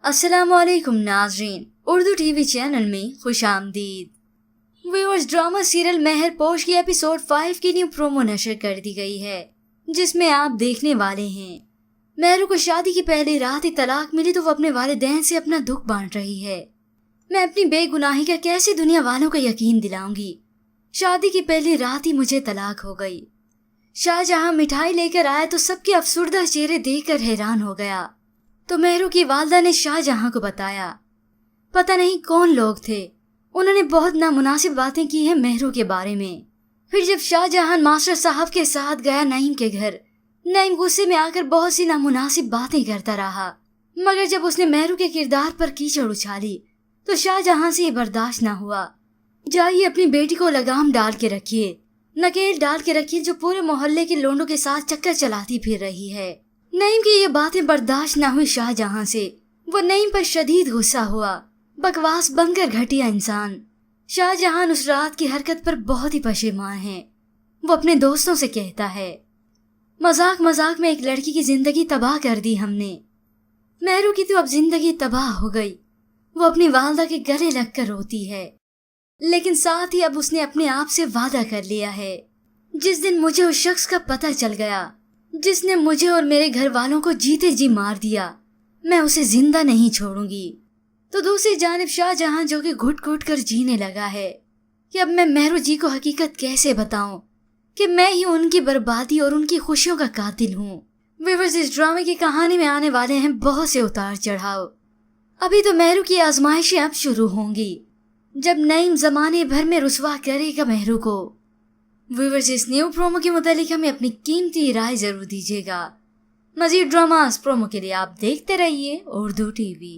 अस्सलाम वालेकुम नाज़रीन, उर्दू टीवी चैनल में खुश आमदीद। व्यूअर्स, ड्रामा सीरियल मेहर पोश की एपिसोड 5 की न्यू प्रोमो नशर कर दी गई है, जिसमें आप देखने वाले हैं मेहरू को शादी की पहली रात ही तलाक मिली तो वो अपने वालिदैन से अपना दुख बांट रही है। मैं अपनी बेगुनाही का कैसे दुनिया वालों का यकीन दिलाऊंगी। शादी की पहली रात ही मुझे तलाक हो गई। शाहजहां मिठाई लेकर आया तो सबके अफसुर्दा चेहरे देखकर हैरान हो गया। तो मेहरू की वालदा ने शाहजहां को बताया। पता नहीं कौन लोग थे, उन्होंने बहुत नामुनासिब बातें की हैं मेहरू के बारे में। फिर जब शाहजहां मास्टर साहब के साथ गया नईम के घर, नईम गुस्से में आकर बहुत सी नामुनासिब बातें करता रहा, मगर जब उसने मेहरू के किरदार पर कीचड़ उछाली तो शाहजहां से ये बर्दाश्त न हुआ। जाइए अपनी बेटी को लगाम डाल के रखिए, नकेल डाल के रखिए, जो पूरे मोहल्ले के लोंडों के साथ चक्कर चलाती फिर रही है। नईम की ये बातें बर्दाश्त न हुई शाहजहां से। वो नईम पर शदीद गुस्सा हुआ। बकवास बनकर घटिया इंसान। शाहजहां उस रात की हरकत पर बहुत ही पशेमान है। वो अपने दोस्तों से कहता है, मजाक मजाक में एक लड़की की जिंदगी तबाह कर दी हमने। मेहरू की तो अब जिंदगी तबाह हो गई। वो अपनी वालदा के गले लगकर रोती है, लेकिन साथ ही अब उसने अपने आप से वादा कर लिया है, जिस दिन मुझे उस शख्स का पता चल गया जिसने मुझे और मेरे घर वालों को जीते जी मार दिया, मैं उसे जिंदा नहीं छोड़ूंगी। तो दूसरी जानिब शाहजहां, जो कि घुट घुट कर जीने लगा है कि अब मैं मेहरू जी को हकीकत कैसे बताऊं कि मैं ही उनकी बर्बादी और उनकी खुशियों का कातिल हूँ। व्यूअर्स, इस ड्रामे की कहानी में आने वाले हैं बहुत से उतार चढ़ाव। अभी तो मेहरू की आजमाइशें अब शुरू होंगी, जब नईम जमाने भर में रुसवा करेगा मेहरू को। व्यूअर्स, इस न्यू प्रोमो के मुतालिक हमें अपनी कीमती राय जरूर दीजिएगा। मजीद ड्रामास प्रोमो के लिए आप देखते रहिए उर्दू टीवी।